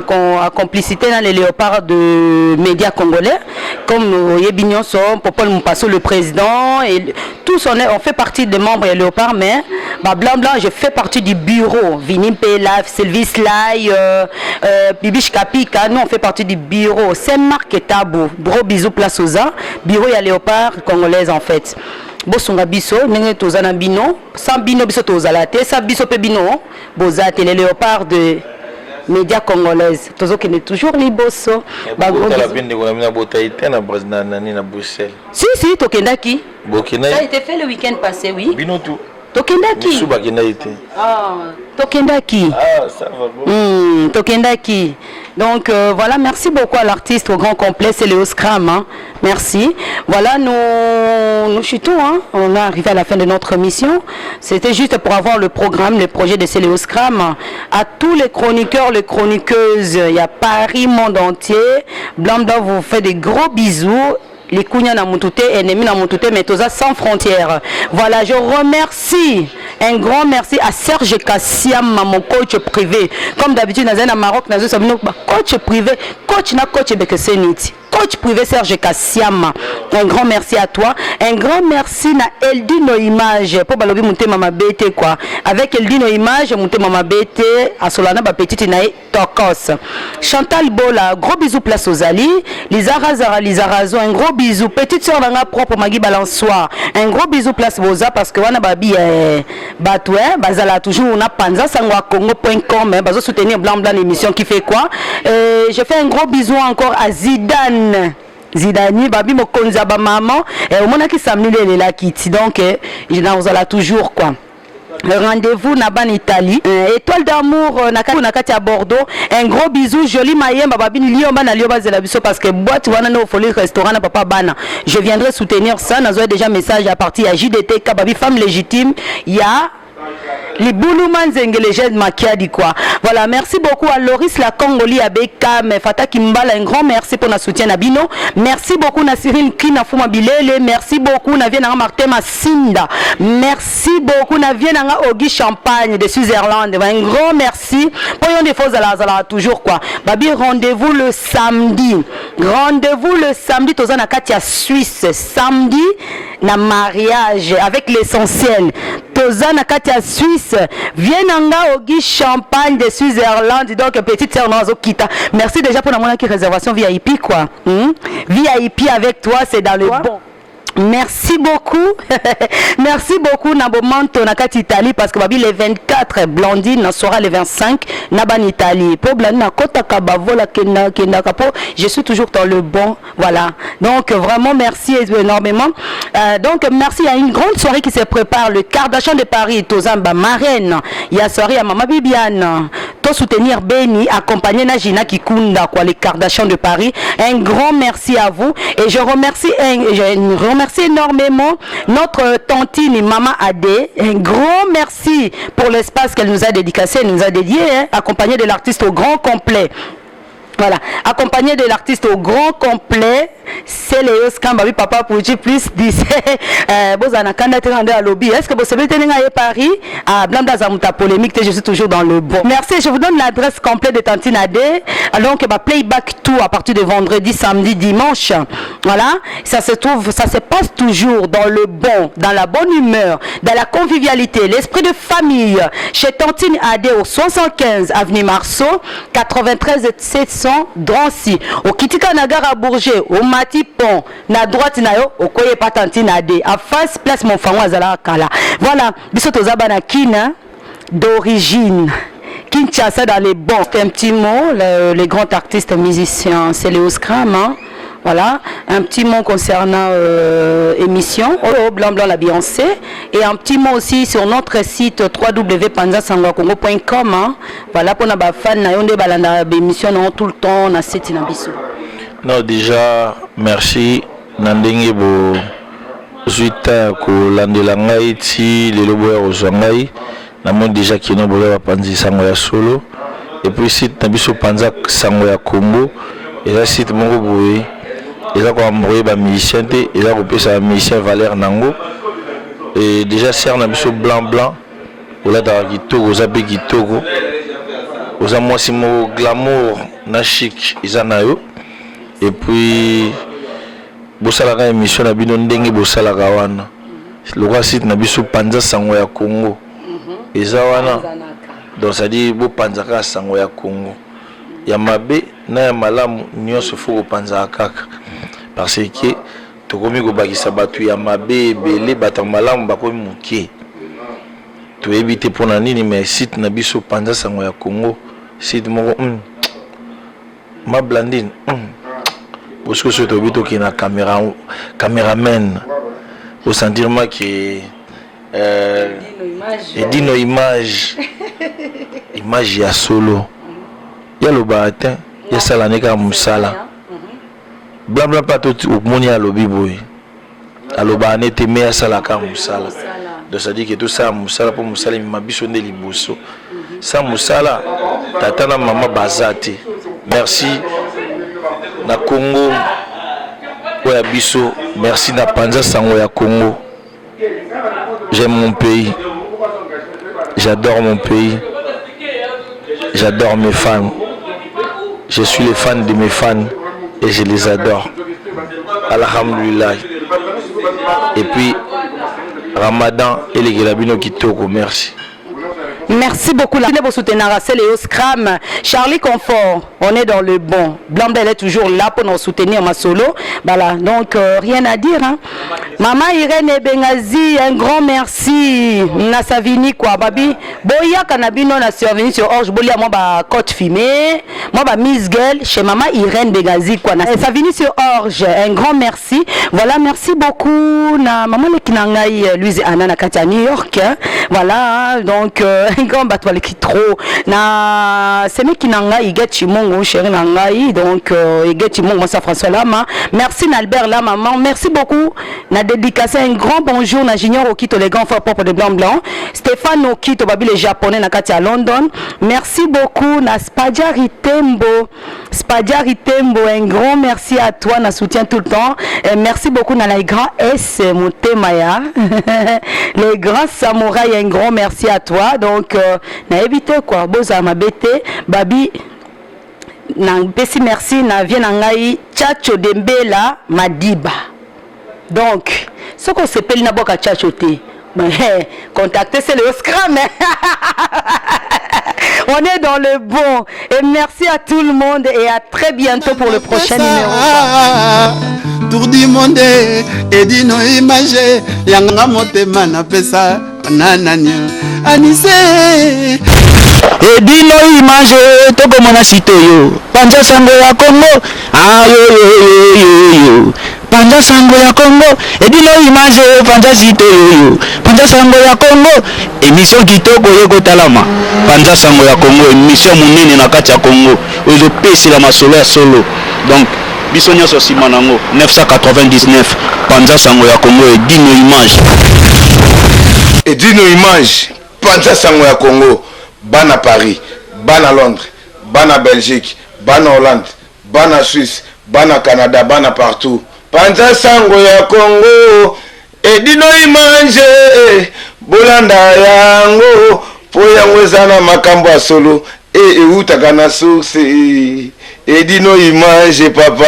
complicité dans les léopards de médias congolais, comme Yébignon Som, Popol Moupasso, le président, et tous on fait partie des membres des léopards, mais blanc, je fais partie du bureau, Vini Pella, Sylvie Sly, Bibiche Kapika, nous on fait partie du bureau, Saint-Marc et Tabou, gros bisous place aux arts, bureau il y a léopard congolaise en fait. Bosunga biso nenge tozana bino sans bino biso tozala te sa biso pe bino bozate les léopards de médias congolaises tozokene toujours liboso si tokendaki ça a été fait le week-end passé oui bino tout tokendaki tokendaki tokendaki donc voilà, merci beaucoup à l'artiste au grand complet, c'est Léo Scram hein. Merci. Voilà, nous chutons hein. On est arrivé à la fin de notre mission. C'était juste pour avoir le programme, le projet de Léo Scram. À tous les chroniqueurs, les chroniqueuses, il y a Paris, monde entier. Blanda vous fait des gros bisous. Les Kounia na Moutouté, ennemis na Moutouté, mais Toza sans frontières. Voilà, je remercie, un grand merci à Serge Kassiam, mon coach privé. Comme d'habitude, dans un Maroc, dans un coach privé, coach Bekeseniti. Coach privé Serge Kassiam, un grand merci à toi. Un grand merci à Eldino Image. Pour balobi monter mama BT quoi. Avec Eldino Image, monter mama BT, à Solana ba petite nae Tokos. Chantal Bola, gros bisous place aux Ali. Lizara Zara Lizarazo, un gros bisou. Petite soeur d'anga propre Magui Balançoire. Un gros bisou place Boza parce que wana babi batoué, bazala toujours on a panzasangoakongo.com, bazo soutenir blanc l'émission qui fait quoi. Je fais un gros bisou encore à Zidane, babi mokonza ba maman et au mona qui samedi la kiti donc je n'en ala toujours quoi. Rendez-vous Naban Italie, étoile d'amour Nakati à Bordeaux. Un gros bisou, joli Mayemba babini liomba na lioba zelabiso parce que boîte wana no folie restaurant na papa bana. Je viendrai soutenir ça. Nazo déjà message à partir à JDT Kababi femme légitime. Il y a les Boulouman Zengelejed Makiadi quoi. Voilà, merci beaucoup à Loris la Congoli à Bekam Fata Kimbala, un grand merci pour notre soutien à Bino. Merci beaucoup à Cyril Kina Fuma Bilele, merci beaucoup à Viena Martin Massinda. Merci beaucoup à Viena Ogi Champagne de Switzerland. Un grand merci. Pour yon des fois à toujours quoi. Babi rendez-vous le samedi. Rendez-vous le samedi Tozana Katia Suisse. Samedi na mariage avec l'essentiel. Tozana Katia Suisse. Vienanga Ogi Champagne de Switzerland. Donc petite sœur Nazo Kita. Merci déjà pour la monnaie qui réservation VIP quoi. VIP avec toi c'est dans le bon. Merci beaucoup. Merci beaucoup Nabomanto Nakati Italie parce que babi les 24 Blondine sera les 25 Naban Italie. Pour Blana Kota Kabavola Kenda Kapo, je suis toujours dans le bon. Voilà. Donc vraiment merci énormément. Donc merci, il y a une grande soirée qui se prépare, le Kardashian de Paris, Tozamba Marraine. Il y a soirée à Mama Bibiane. Tout soutenir Beni accompagné Najina Kikunda quoi, les Kardashians de Paris. Un grand merci à vous et je remercie énormément notre tantine Maman Adé. Un grand merci pour l'espace qu'elle nous a dédicacé, elle nous a dédié, hein, accompagné de l'artiste au grand complet. Voilà, accompagné de l'artiste au grand complet, c'est Léos Kambabi Papa Pouji plus 10. Bozana Kandate Rande à lobby. Est-ce que vous savez tenir à Paris? À Blanda Zamuta polémique, je suis toujours dans le bon. Merci, je vous donne l'adresse complète de Tantine Adé. Donc, playback tout à partir de vendredi, samedi, dimanche. Voilà, ça se passe toujours dans le bon, dans la bonne humeur, dans la convivialité, l'esprit de famille. Chez Tantine Adé au 75 avenue Marceau, 93 700 Drancy. Au Kitika Nagara Bourget, au Mati Pont, na droite na yo, au Koye Patantine Adé. À face place Montfangou Azala Kala. Voilà, bisoto Zabana Kina d'origine. Kinshasa dans les bons. C'est un petit mot, les grands artistes musiciens, c'est Léos Kram, hein. Voilà, un petit mot concernant émission, blanc blanc la Beyoncé, et un petit mot aussi sur notre site www.panzasangoakongo.com, hein. Voilà, pour nos fans, on a émission tout le temps, on a site nabiso. Non, déjà, merci. Nandenge bo zuita ko landela ngai ti lelo boya ozangai. Namon déjà kino boya panzi sango ya solo. Et puis site nabiso panza sango ya Congo. Et là site moko boye. Et là quoi mbroye ba musicien te, et là ko pesa musicien Valère Nango. Et déjà ser nabiso blanc blanc. Ola da kitoko zabe kitoko. Oza mwasi mo glamour na chic izanayo. Et puis bosalaka émission na bino ndenge bosalaka wana le roi site na biso panza sango ya Congo eza wana donc ça dit bo panzaka sango ya Congo ya mabe na ya malamu nyonso foko panza kaka parce que tokomi ko bakisa batu ya mabe belé batu malamu bakomi muke to éviter pona nini mais site na biso panza sango ya Congo site moko ma Blandine parce que ce tobito qui na caméraman au sentir moi que Dino image ya solo ya lo batin ya sala neka musala bla bla pas tout au moni à lobi boy alo ba nete me ya sala ka musala donc ça dit que tout ça musala pour musala mabiso nde liboso ça musala tata na mama bazate merci na Congo oya biso merci na panza sango ya Congo. J'aime mon pays, j'adore mon pays, j'adore mes fans, je suis le fan de mes fans et je les adore. Alhamdulillah. Et puis Ramadan et les Gelabino Kitoko, merci. Merci beaucoup. La pour soutenir c'est Léos Kram, Charlie Confort, on est dans le bon. Blambel est toujours là pour nous soutenir ma solo. Voilà, donc rien à dire. Hein. Maman Irène Bengazi, un grand merci. Nasavini quoi, babi. Boya Kanabino na survenu sur Orge, Bolia moi ba coach filmé, moi ba Miss Girl chez Maman Irène Bengazi quoi. Nasavini sur Orge, un grand merci. Voilà, merci beaucoup na maman le kinangai Louise Anna na Katia New York. Hein. Voilà, donc grand batwale qui trop na semi kinanga igeti mongo chéri nangai donc igeti mongo ça François Lama merci Nalbert la maman merci beaucoup na dédicacé un grand bonjour na Junior Okito les grands frères propres de blanc blanc Stéphane Okito babi les japonais na kati à London merci beaucoup na Spadjari Tembo un grand merci à toi na soutien tout le temps et merci beaucoup na les grands S Mutemaya les grands samouraïs un grand merci à toi donc na évité quoi boza mabete babi na pesi merci na vient ngai Chacho Dembela Madiba donc ce qu'on s'appelle na boka Chacho te mais contactez c'est le Scrum on est dans le bon et merci à tout le monde et à très bientôt pour le prochain numéro. tour du monde edino image yanga motema na pesa nanani anise edino image tokomona site oyo panza sango ya Congo ayoyoyoyo panza sango ya Congo edino image panza site oyo panza sango ya Congo émission kitoko yeko talama panza sango ya Congo émission munene na kati ya Congo ozo pesi la masolo ya solo donc biso nyonso sima nango 999 panza sango ya Congo edino image panza sango ya Congo bana Paris bana Londres bana Belgique bana Hollande bana Suisse bana Canada bana partout panza sango ya Congo edino image bolanda yango po yango ezana makambo ya solo eutaka na source edino image papa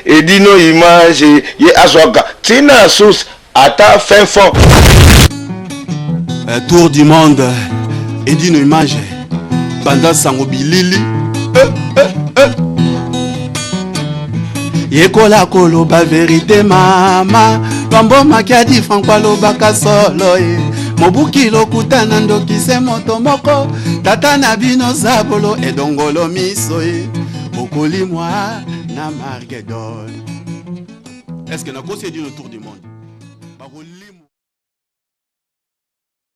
edino image ye azwaka tina source ata fin fond tour du monde edino image panza sango bilili yekola koloba vérité mama lwambo makiadi franco alobaka solo mobuki lokutana ndokise moto moko tata na bino zabolo edongolo miso bokolimwa na Margedon. Est-ce que na kosi edino tour du monde?